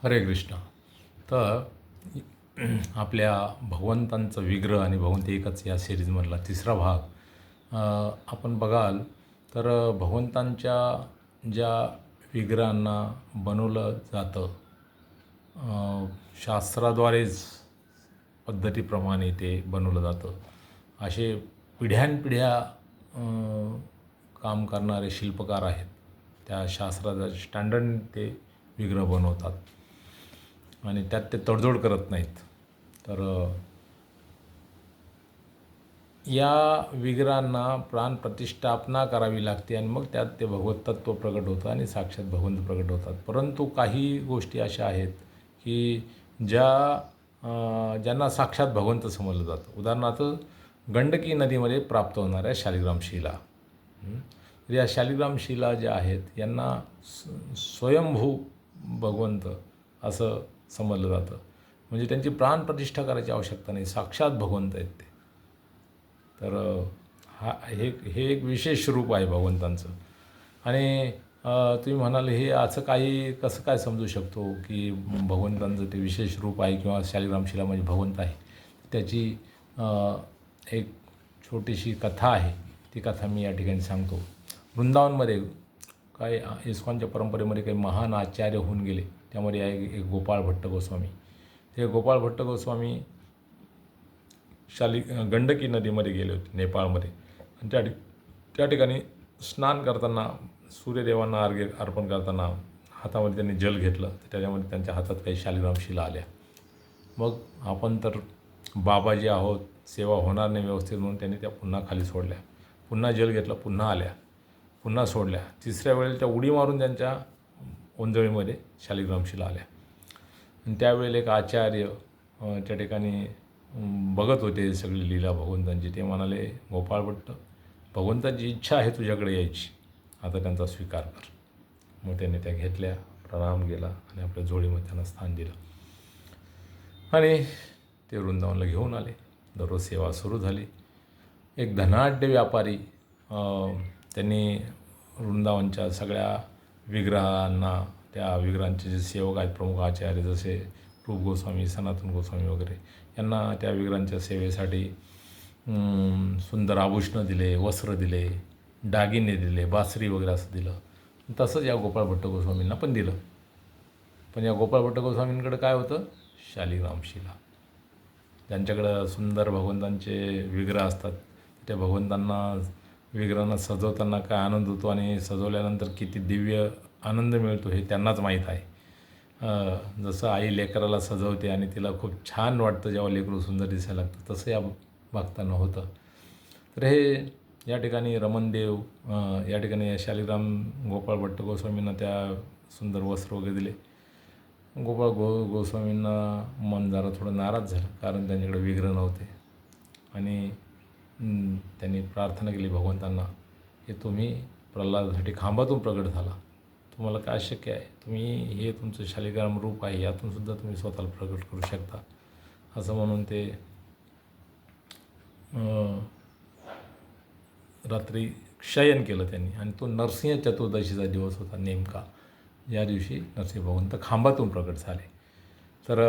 हरे कृष्ण. तर आपल्या भगवंतांचं विग्रह आणि भगवंत एकच या सिरीजमधला तिसरा भाग आपण बघाल तर भगवंतांच्या ज्या विग्रहांना बनवलं जातं शास्त्राद्वारेच पद्धतीप्रमाणे ते बनवलं जातं. असे पिढ्यानपिढ्या काम करणारे शिल्पकार आहेत. त्या शास्त्राच्या स्टँडर्ड ते विग्रह बनवतात आणि त्यात ते तडजोड करत नाहीत. तर या विग्रहांना प्राणप्रतिष्ठापना करावी लागते आणि मग त्यात ते भगवत तत्त्व प्रगट होतं आणि साक्षात भगवंत प्रगट होतात. परंतु काही गोष्टी अशा आहेत की ज्यांना साक्षात भगवंत समजलं जातं. उदाहरणार्थ गंडकी नदीमध्ये प्राप्त होणाऱ्या शालिग्राम शिला. तर या शालिग्राम शिला ज्या आहेत यांना स्वयंभू भगवंत असं समजलं जातं. म्हणजे त्यांची प्राणप्रतिष्ठा करायची आवश्यकता नाही, साक्षात भगवंत आहेत ते. तर हे एक विशेष रूप आहे भगवंतांचं. आणि तुम्ही म्हणाल हे असं काही कसं काय समजू शकतो की भगवंतांचं ते विशेष रूप आहे किंवा शालिग्राम शिला म्हणजे भगवंत आहे. त्याची एक छोटीशी कथा आहे. ती कथा मी या ठिकाणी सांगतो. वृंदावनमध्ये काही इस्कॉनच्या परंपरेमध्ये काही महान आचार्य होऊन गेले. त्यामध्ये आहे एक गोपाळ भट्ट गोस्वामी. ते गोपाळ भट्ट गोस्वामी गंडकी नदीमध्ये गेले होते नेपाळमध्ये. आणि त्या ठिकाणी स्नान करताना सूर्यदेवांना अर्घ्य अर्पण करताना हातामध्ये त्यांनी जल घेतलं. तर त्याच्यामध्ये त्यांच्या हातात काही शालिग्राम शिला आल्या. मग आपण तर बाबाजी आहोत, सेवा होणार नाही व्यवस्थित म्हणून त्यांनी त्या पुन्हा खाली सोडल्या. पुन्हा जल घेतलं, पुन्हा आल्या, पुन्हा सोडल्या. तिसऱ्या वेळेला त्या उडी मारून त्यांच्या ओंजळीमध्ये शालिग्राम शिला आल्या. आणि त्यावेळेला एक आचार्य त्या ठिकाणी बघत होते सगळी लीला भगवंतांची. ते म्हणाले, गोपाळ भट्ट, भगवंताची इच्छा आहे तुझ्याकडे यायची, आता त्यांचा स्वीकार कर. मग त्याने त्या घेतल्या, प्रणाम केला आणि आपल्या जोडीमध्ये त्यांना स्थान दिलं आणि ते वृंदावनला घेऊन आले. दररोज सेवा सुरू झाली. एक धनाढ्य व्यापारी त्यांनी वृंदावनच्या सगळ्या विग्रहांना, त्या विग्रहांचे जे सेवक आहेत प्रमुख आचार्य जसे रूप गोस्वामी, सनातन गोस्वामी वगैरे, यांना त्या विग्रहांच्या सेवेसाठी सुंदर आभूषणं दिले, वस्त्र दिले, दागिने दिले, बासरी वगैरे असं दिलं. तसंच या गोपाळ भट्ट गोस्वामींना पण दिलं. पण या गोपाळ भट्ट गोस्वामींकडे काय होतं? शालिग्राम शिला. ज्यांच्याकडं सुंदर भगवंतांचे विग्रह असतात, त्या भगवंतांना विग्रहांना सजवताना काय आनंद होतो आणि सजवल्यानंतर किती दिव्य आनंद मिळतो हे त्यांनाच माहीत आहे. जसं आई लेकराला सजवते आणि तिला खूप छान वाटतं जेव्हा लेकरू सुंदर दिसायला लागतं, तसं या भक्तांना होतं. तर हे या ठिकाणी रमणदेव या ठिकाणी शालिग्राम गोपाळ भट्ट गोस्वामींना त्या सुंदर वस्त्र वगैरे दिले. गोपाळ गोस्वामींना मन जरा थोडं नाराज झालं, कारण त्यांच्याकडे विग्रह नव्हते. आणि त्यांनी प्रार्थना केली भगवंतांना की तुम्ही प्रल्हादासाठी खांबातून प्रगट झाला, तुम्हाला काय शक्य आहे, तुम्ही हे तुमचं शालिग्राम रूप आहे, यातूनसुद्धा तुम्ही स्वतःला प्रगट करू शकता, असं म्हणून ते रात्री शयन केलं त्यांनी. आणि तो नरसिंह चतुर्दशीचा दिवस होता नेमका, ज्या दिवशी नरसिंह भगवंत खांबातून प्रगट झाले. तर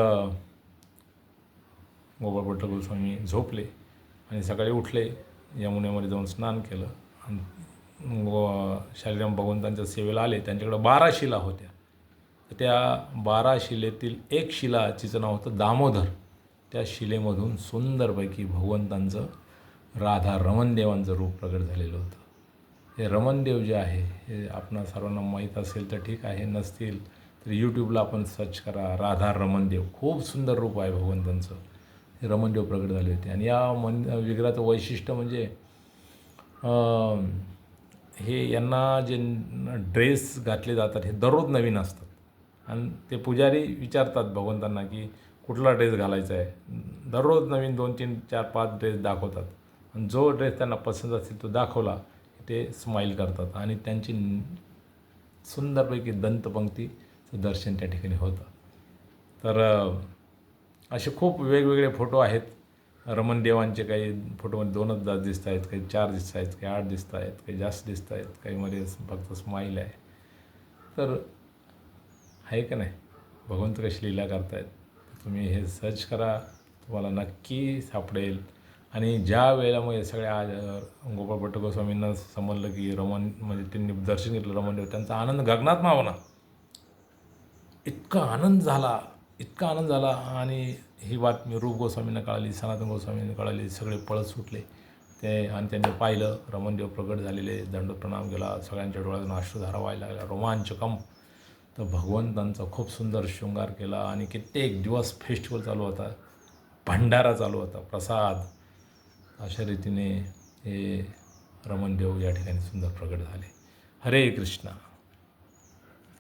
गोपाळ भट्ट गोस्वामी झोपले आणि सकाळी उठले, यमुनेमध्ये जाऊन स्नान केलं आणि शालिग्राम भगवंतांच्या सेवेला आले. त्यांच्याकडं 12 शिला होत्या. तर त्या 12 शिलेतील एक शिला, जिचं नाव होतं दामोदर, त्या शिलेमधून सुंदरपैकी भगवंतांचं राधा रमणदेवांचं रूप प्रगट झालेलं होतं. हे रमणदेव जे आहे हे आपणा सर्वांना माहीत असेल तर ठीक आहे, नसतील तर यूट्यूबला आपण सर्च करा, राधा रमणदेव. खूप सुंदर रूप आहे भगवंतांचं. हे रमणदेव प्रगट झाले होते. आणि या विग्रहाचं वैशिष्ट्य म्हणजे हे यांना जे ड्रेस घातले जातात हे दररोज नवीन असतात. आणि ते पुजारी विचारतात भगवंतांना की कुठला ड्रेस घालायचा आहे. दररोज नवीन 2, 3, 4, 5 ड्रेस दाखवतात. आणि जो ड्रेस त्यांना पसंत असेल तो दाखवला ते स्माईल करतात आणि त्यांची सुंदरपैकी दंतपंक्तीचं दर्शन त्या ठिकाणी होतं. तर असे खूप वेगवेगळे फोटो आहेत रमणदेवांचे. काही फोटोमध्ये 2च दिसत आहेत, काही 4 दिसत आहेत, काही 8 दिसत आहेत, काही जास्त दिसत आहेत, काहीमध्ये फक्त स्माईल आहे. तर आहे का नाही? भगवंत कशी लीला करतायत. तुम्ही हे सर्च करा, तुम्हाला नक्की सापडेल. आणि ज्या वेळेला मग हे सगळ्या गोपाळ भट्ट गोस्वामींना समजलं की रमण म्हणजे त्यांनी दर्शन घेतलं रमणदेव, त्यांचा आनंद गगनात मावना. इतका आनंद झाला, इतका आनंद झाला. आणि ही बातमी रूप गोस्वामींना कळाली, सनातन गोस्वामींना कळाली, सगळे पळत सुटले ते. आणि त्यांनी पाहिलं रमणदेव प्रगट झालेले, दंड प्रणाम केला, सगळ्यांच्या डोळ्यातून अश्रुधारा व्हायला लागल्या, रोमांचकम. तर भगवंतांचा खूप सुंदर शृंगार केला आणि कित्येक दिवस फेस्टिवल चालू होता, भंडारा चालू होता, प्रसाद. अशा रीतीने हे रमणदेव या ठिकाणी सुंदर प्रगट झाले. हरे कृष्णा.